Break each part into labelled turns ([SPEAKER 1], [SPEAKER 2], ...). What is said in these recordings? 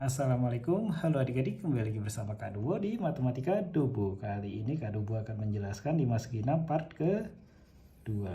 [SPEAKER 1] Assalamualaikum, halo adik-adik, kembali lagi bersama Kak Dubo di Matematika Dubo. Kali ini Kak Dubo akan menjelaskan 5 segi 6 part ke-2.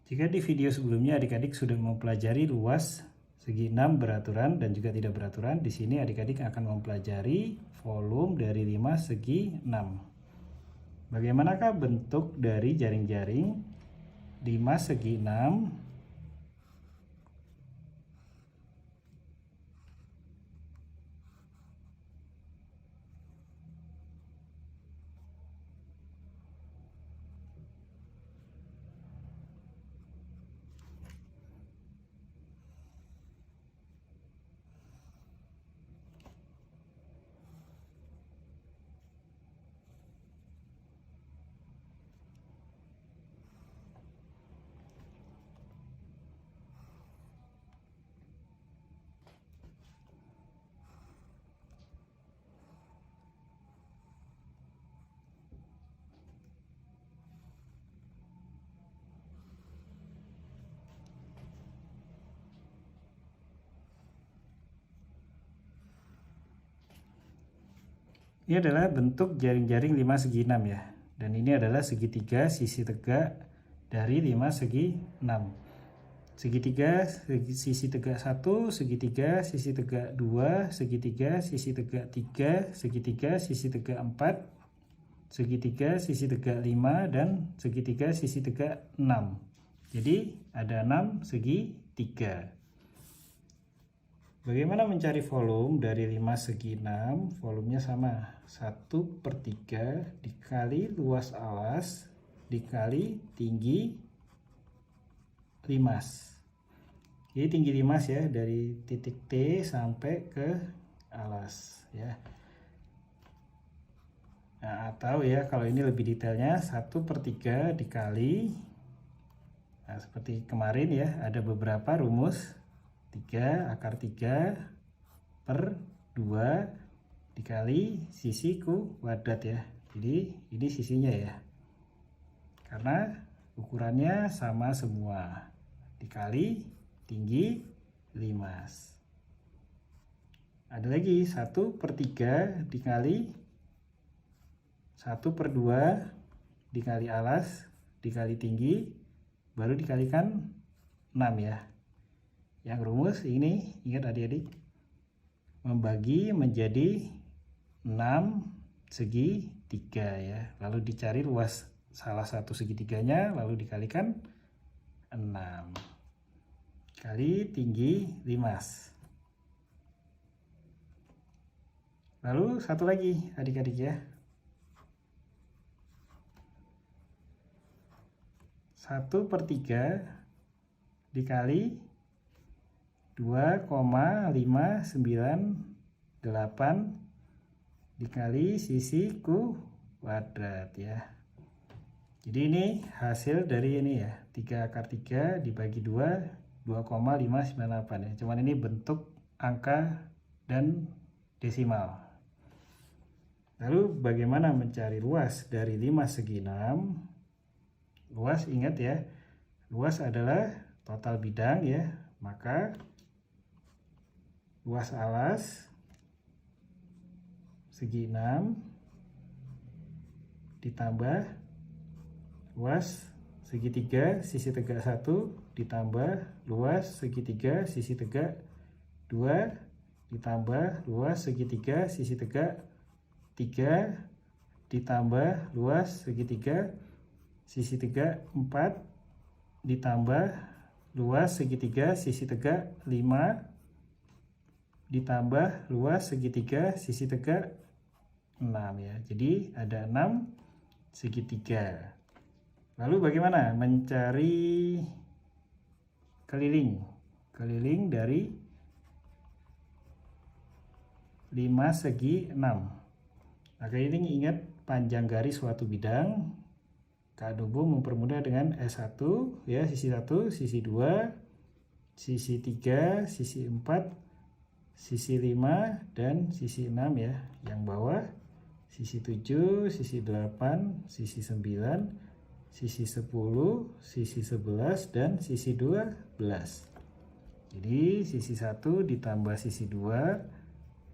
[SPEAKER 1] Jika di video sebelumnya adik-adik sudah mempelajari luas segi 6 beraturan dan juga tidak beraturan, di sini adik-adik akan mempelajari volume dari 5 segi 6. Bagaimanakah bentuk dari jaring-jaring 5 segi 6? Ini adalah bentuk jaring-jaring 5 segi 6 ya. Dan ini adalah segitiga sisi tegak dari 5 segi 6. Segitiga sisi tegak 1, segitiga sisi tegak 2, segitiga sisi tegak 3, segitiga sisi tegak 4, segitiga sisi tegak 5, dan segitiga sisi tegak 6. Jadi ada 6 segitiga. Bagaimana mencari volume dari 5 segi 6? Volumenya sama, 1/3 dikali luas alas dikali tinggi limas. Jadi tinggi limas ya, dari titik T sampai ke alas ya. Nah, atau ya kalau ini lebih detailnya 1/3 dikali, nah seperti kemarin ya, ada beberapa rumus. 3 akar 3 per 2 dikali sisi kuadrat ya. Jadi ini sisinya ya, karena ukurannya sama semua, dikali tinggi limas. Ada lagi 1/3 dikali 1/2 dikali alas dikali tinggi, baru dikalikan 6 ya. Yang rumus ini ingat adik-adik, membagi menjadi 6 segi 3 ya. Lalu dicari luas salah satu segitiganya, lalu dikalikan 6 kali tinggi limas. Lalu satu lagi adik-adik ya, 1/3 dikali 2,598 dikali sisi kuadrat ya. Jadi ini hasil dari ini ya, 3 akar 3 dibagi 2, 2,598 ya. Cuman ini bentuk angka dan desimal. Lalu bagaimana mencari luas dari 5 segi 6? Luas ingat ya, luas adalah total bidang ya, maka luas alas segi 6 ditambah luas segitiga sisi tegak 1 ditambah luas segitiga sisi tegak 2 ditambah luas segitiga sisi tegak 3 ditambah luas segitiga sisi tegak 4 ditambah luas segitiga sisi tegak 5 ditambah luas segitiga sisi tegak 6 ya. Jadi ada 6 segitiga. Lalu bagaimana mencari keliling? Keliling dari 5 segi 6. Nah, keliling ingat panjang garis suatu bidang. Kadobo mempermudah dengan S1 ya, sisi 1, sisi 2, sisi 3, sisi 4, sisi 5 dan sisi 6 ya. Yang bawah sisi 7, sisi 8, sisi 9, sisi 10, sisi 11 dan sisi 12. Jadi sisi 1 ditambah sisi 2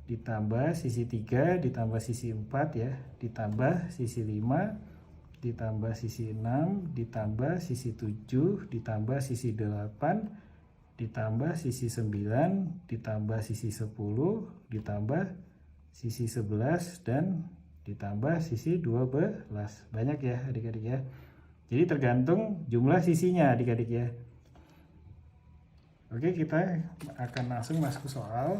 [SPEAKER 1] ditambah sisi 3 ditambah sisi 4 ya, ditambah sisi 5 ditambah sisi 6 ditambah sisi 7 ditambah sisi 8 ditambah sisi 9 ditambah sisi 10 ditambah sisi 11 dan ditambah sisi 12. Banyak ya adik-adik ya. Jadi tergantung jumlah sisinya adik-adik ya. Oke, kita akan langsung masuk ke soal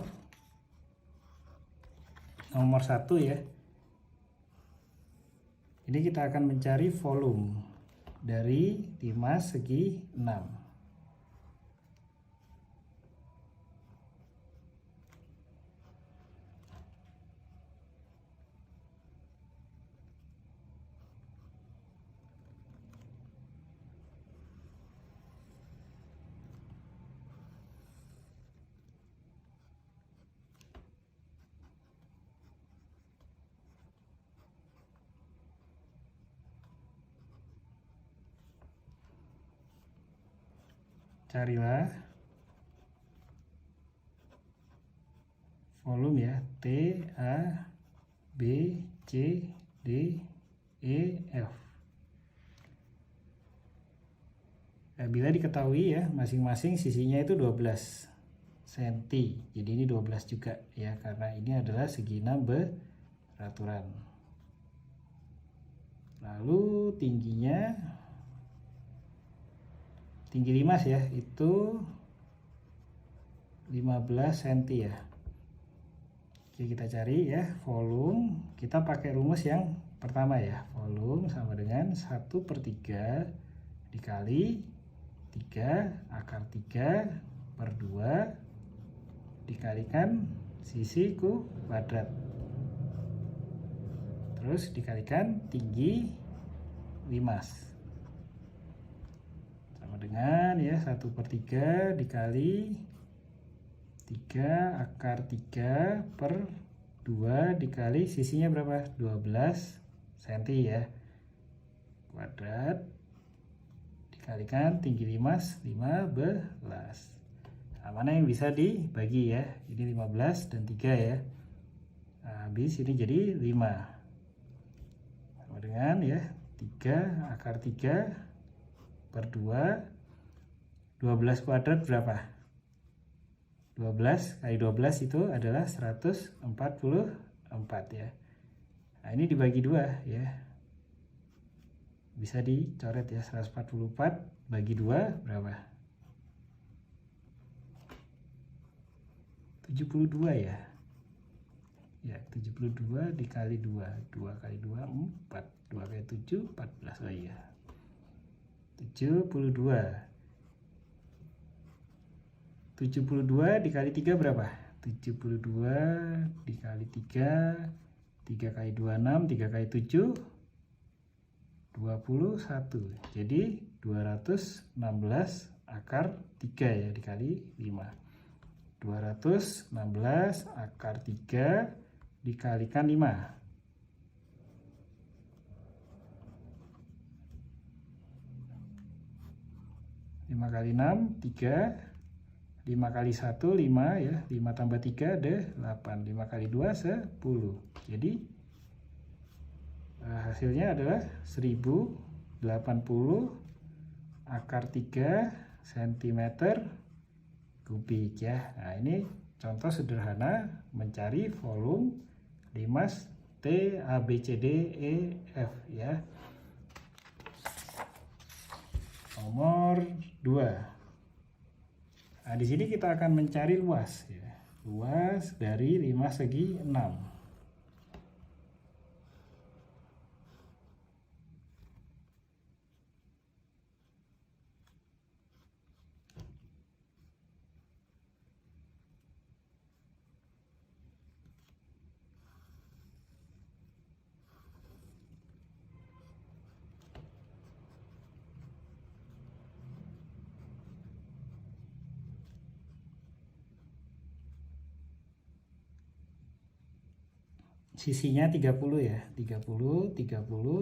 [SPEAKER 1] nomor 1 ya. Ini kita akan mencari volume dari 5 segi 6. Carilah volume ya, T, A, B, C, D, E, F. Nah, bila diketahui ya, masing-masing sisinya itu 12 cm. Jadi ini 12 juga ya, karena ini adalah segi 6 beraturan. Lalu tingginya, tinggi limas ya, itu 15 cm ya. Oke, kita cari ya volume. Kita pakai rumus yang pertama ya. Volume sama dengan 1/3 dikali 3 akar 3 per 2 dikalikan sisi kuadrat. Terus dikalikan tinggi limas. Dengan ya 1/3 dikali 3 akar 3 per 2 dikali sisinya berapa? 12 cm ya, kuadrat dikalikan tinggi limas 15. Nah, mana yang bisa dibagi ya? Ini 15 dan 3 ya. Nah, habis ini jadi 5 sama dengan ya 3 akar 3 per 2, 12 kuadrat berapa? 12 kali 12 itu adalah 144 ya. Nah, ini dibagi 2 ya. Bisa dicoret ya, 144 bagi 2 berapa? 72 ya. Ya, 72 dikali 2. 2 kali 2 4. 2 kali 7 14. Oh iya. 72 dikali 3 berapa? 72 dikali 3, 3 kali 2 6, 3 kali 7 21. Jadi 216 akar 3 ya dikali 5. 216 akar 3 dikalikan 5. 5 kali 6, 3. 5 kali 1, 5 ya. 5 tambah 3 ada 8. 5 kali 2, 10. Jadi hasilnya adalah 1080 akar 3 cm kubik ya. Nah, ini contoh sederhana mencari volume limas T, A, B, C, D, E, F ya. Nomor 2. Nah, di sini kita akan mencari luas ya. Luas dari 5 segi 6. sisinya 30 ya, 30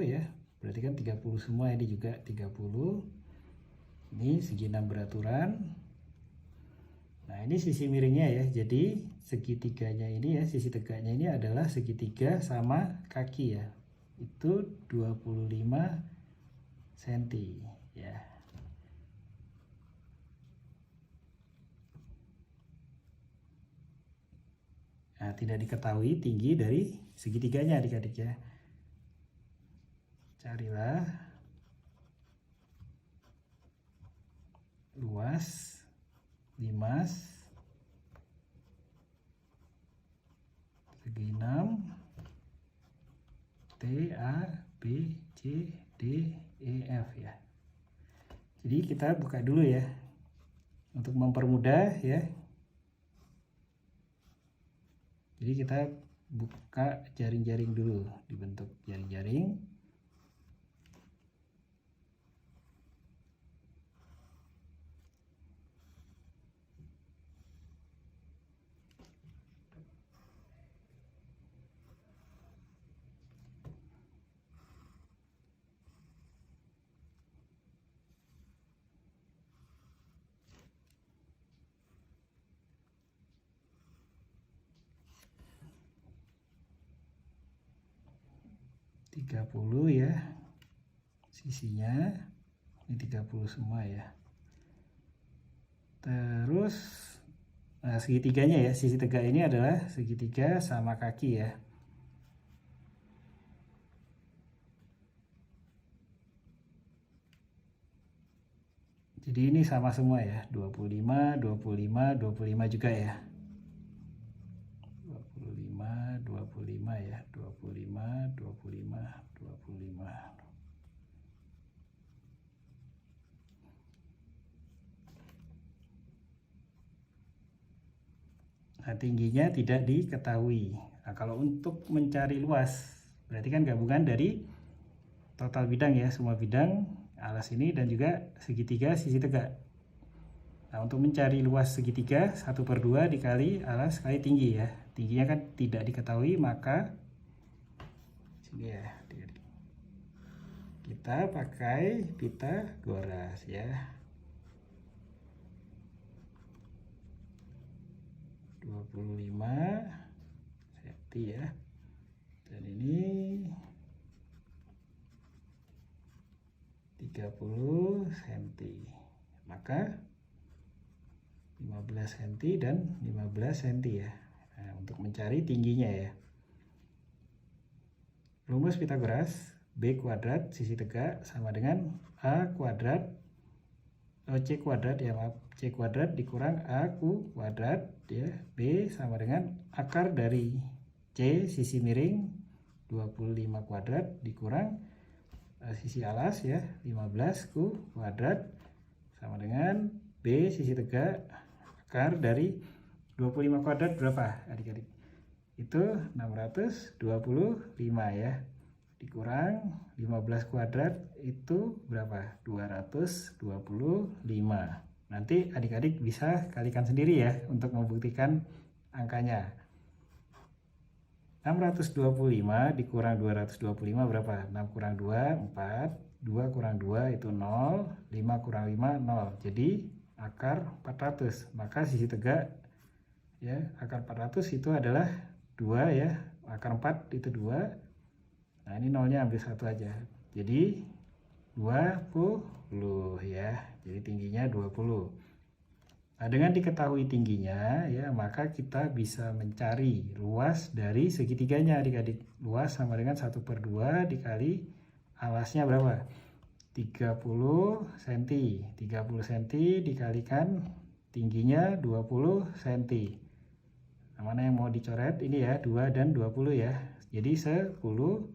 [SPEAKER 1] ya, berarti kan 30 semua, ini juga 30. Ini segi 6 beraturan. Nah ini sisi miringnya ya, jadi segitiganya ini ya, sisi tegaknya ini adalah segitiga sama kaki ya, itu 25 cm ya. Nah, tidak diketahui tinggi dari segitiganya adik-adik ya. Carilah luas limas segi 6 T A B C D E F ya. Jadi kita buka dulu ya untuk mempermudah ya. Jadi kita buka jaring-jaring dulu, dibentuk jaring-jaring. Tiga 30 ya sisinya, ini 30 semua ya. Terus nah, segitiganya ya, sisi tegak ini adalah segitiga sama kaki ya. Jadi ini sama semua ya, 25, 25, 25 juga ya. 25, 25 ya, 25, 25, 25. Nah, tingginya tidak diketahui. Nah, kalau untuk mencari luas, berarti kan gabungan dari total bidang ya, semua bidang, alas ini dan juga segitiga sisi tegak. Nah, untuk mencari luas segitiga 1/2 dikali alas kali tinggi ya. Tingginya kan tidak diketahui, maka sini ya, kita pakai Pythagoras ya. 25 cm ya. Dan ini 30 cm. Maka 15 cm dan 15 cm ya. Nah, untuk mencari tingginya ya. Rumus Pythagoras, B kuadrat sisi tegak sama dengan A kuadrat C kuadrat ya, maaf, C kuadrat dikurang A kuadrat ya. B sama dengan akar dari C sisi miring 25 kuadrat dikurang sisi alas ya 15 kuadrat sama dengan B sisi tegak akar dari 25 kuadrat berapa adik-adik? Itu 625 ya, dikurang 15 kuadrat itu berapa? 225. Nanti adik-adik bisa kalikan sendiri ya untuk membuktikan angkanya. 625 dikurang 225 berapa? 6 kurang 2 4, 2 kurang 2 itu 0, 5 kurang 5 0. Jadi akar 400. Maka sisi tegak ya, akar 400 itu adalah 2 ya, akar 4 itu 2. Nah ini nolnya ambil 1 aja, jadi 20 ya, jadi tingginya 20. Nah dengan diketahui tingginya ya, maka kita bisa mencari luas dari segitiganya adik-adik. Luas sama dengan 1/2 dikali alasnya berapa? 30 cm. 30 cm dikalikan tingginya 20 cm. Nah, mana yang mau dicoret ini ya, 2 dan 20 ya. Jadi 10,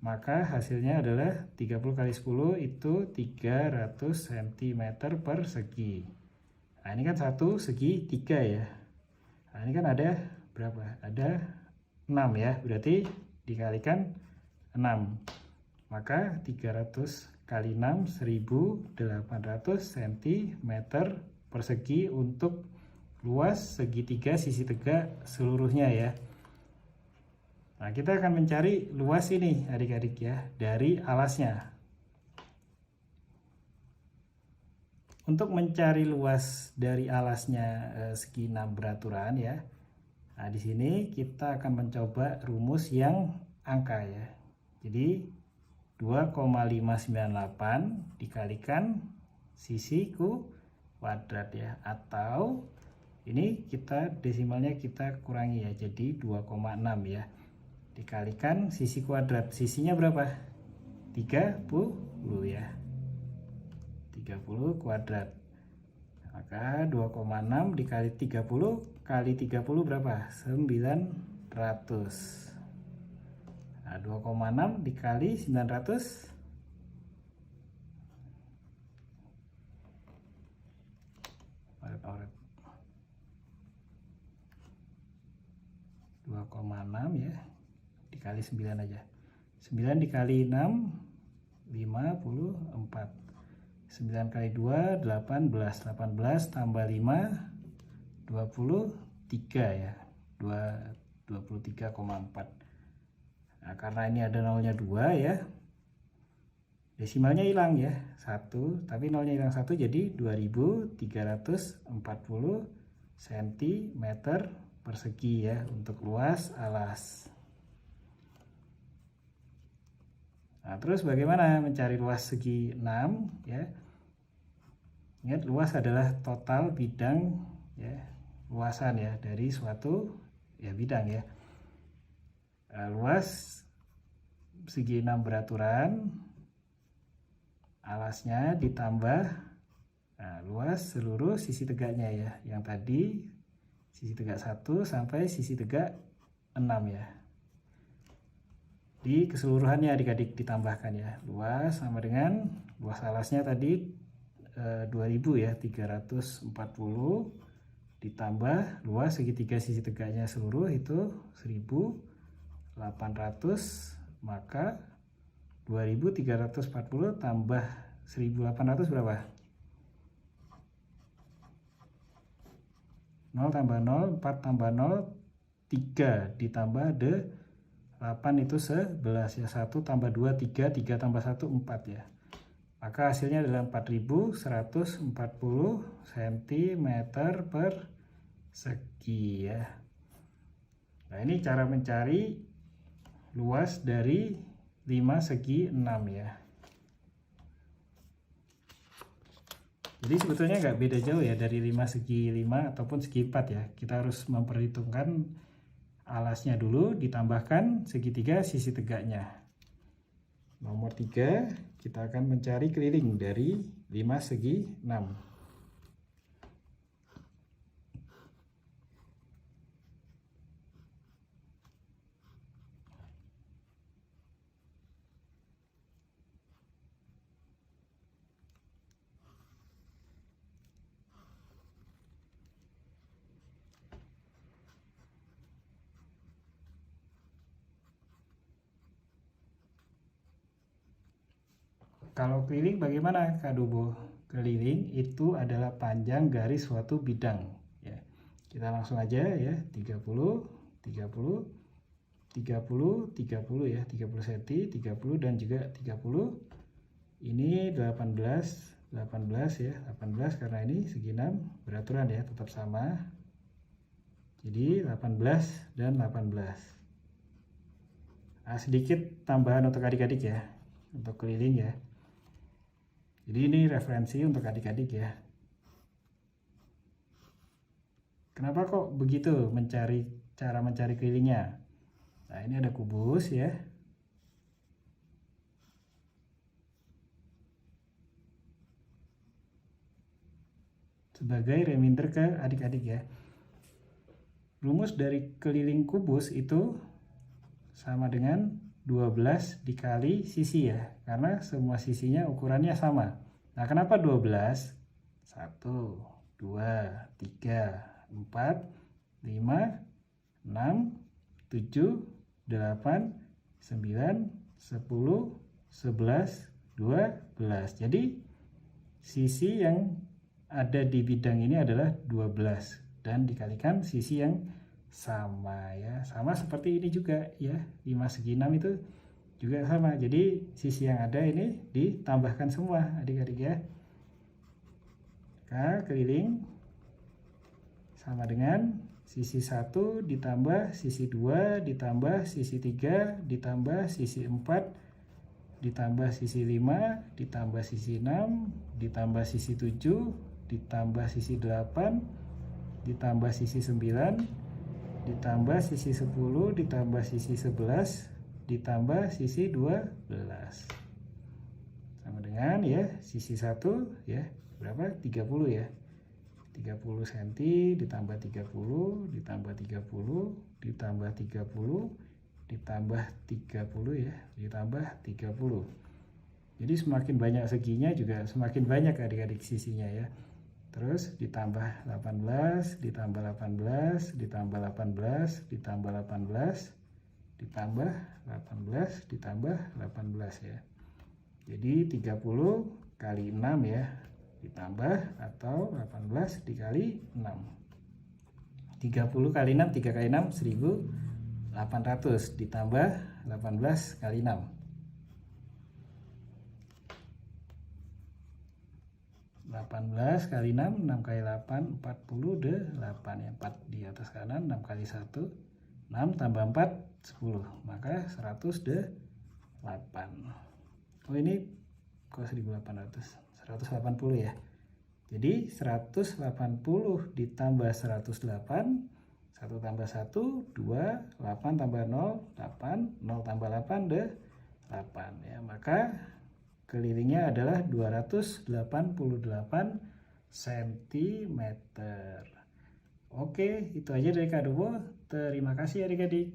[SPEAKER 1] maka hasilnya adalah 30 kali 10 itu 300 cm persegi. Nah, ini kan satu segi 3 ya. Nah, ini kan ada berapa? Ada 6 ya, berarti dikalikan 6. Maka 300 kali 6, 1800 cm persegi untuk luas segitiga sisi tegak seluruhnya ya. Nah, kita akan mencari luas ini adik-adik ya, dari alasnya. Untuk mencari luas dari alasnya segi 6 beraturan ya. Nah, di sini kita akan mencoba rumus yang angka ya. Jadi 2,598 dikalikan sisi kuadrat ya, atau ini kita desimalnya kita kurangi ya, jadi 2,6 ya, dikalikan sisi kuadrat. Sisinya berapa? 30 ya, 30 kuadrat. Maka 2,6 dikali 30 kali 30 berapa? 900. Nah, 2,6 dikali 900 2,6 ya, dikali 9 aja. 9 dikali 6 54. 9 kali 2 18. 18 tambah 5 23 ya, 23,4. Nah, karena ini ada nolnya 2 ya, desimalnya hilang ya, 1, tapi nolnya hilang 1, jadi 2340 cm persegi ya untuk luas alas. Nah, terus bagaimana mencari luas segi 6 ya? Ingat, luas adalah total bidang ya, luasan ya dari suatu ya bidang ya. Nah, luas segi 6 beraturan, alasnya ditambah luas seluruh sisi tegaknya ya, yang tadi sisi tegak 1 sampai sisi tegak 6 ya. Di keseluruhannya adik-adik ditambahkan ya, luas sama dengan luas alasnya tadi 2000 ya, 340 ditambah luas segitiga sisi tegaknya seluruh itu 1800, maka 2340 tambah 1800 berapa? 0 tambah 0, 4 tambah 0, 3 ditambah 8 itu 11 ya, 1 tambah 2, 3, 3 tambah 1, 4 ya. Maka hasilnya adalah 4140 cm persegi ya. Nah, ini cara mencari luas dari 5 segi 6 ya. Jadi sebetulnya nggak beda jauh ya dari 5 segi 5 ataupun segi 4 ya. Kita harus memperhitungkan alasnya dulu, ditambahkan segitiga sisi tegaknya. Nomor 3, kita akan mencari keliling dari 5 segi 6. Kalau keliling bagaimana Kak Dubo? Keliling itu adalah panjang garis suatu bidang ya. Kita langsung aja ya, 30 30 30 30 ya, 30 cm, 30 dan juga 30. Ini 18 ya, 18 karena ini segi 6 beraturan ya, tetap sama. Jadi 18 dan 18. Nah, sedikit tambahan untuk adik-adik ya, untuk keliling ya. Jadi ini referensi untuk adik-adik ya. Kenapa kok begitu cara mencari kelilingnya? Nah, ini ada kubus ya. Sebagai reminder ke adik-adik ya. Rumus dari keliling kubus itu sama dengan 12 dikali sisi ya, karena semua sisinya ukurannya sama. Nah, kenapa 12? 1, 2, 3, 4, 5, 6, 7, 8, 9, 10, 11, 12. Jadi sisi yang ada di bidang ini adalah 12 dan dikalikan sisi yang sama ya, sama seperti ini juga ya, 5 segi 6 itu juga sama. Jadi sisi yang ada ini ditambahkan semua adik-adik ya. Maka keliling sama dengan sisi 1 ditambah sisi 2 ditambah sisi 3 ditambah sisi 4 ditambah sisi 5 ditambah sisi 6 ditambah sisi 7 ditambah sisi 8 ditambah sisi 9 ditambah sisi 10 ditambah sisi 11 ditambah sisi 12 sama dengan ya sisi 1 ya berapa, 30 ya, 30 cm ditambah 30 ditambah 30 ditambah 30 ditambah 30 ya, ditambah 30. Jadi semakin banyak seginya juga semakin banyak adik-adik sisinya ya. Terus ditambah 18 ditambah 18 ditambah 18 ditambah 18 ditambah 18 ditambah 18 ya. Jadi 30 kali 6 ya, ditambah atau 18 dikali 6. 30 kali 6, 3 kali 6 1800 ditambah 18 kali 6. 18 kali 6, 6 kali 8, 48 ya, 4 di atas kanan, 6 kali 1, 6 tambah 4, 10, maka 108. Oh ini kok 1800, 180 ya. Jadi 180 ditambah 108, 1 tambah 1, 2, 8 tambah 0, 8, 0 tambah 8, 8 ya. Maka kelilingnya adalah 288 cm. Oke, itu aja dari Kak Dobo. Terima kasih adik-adik.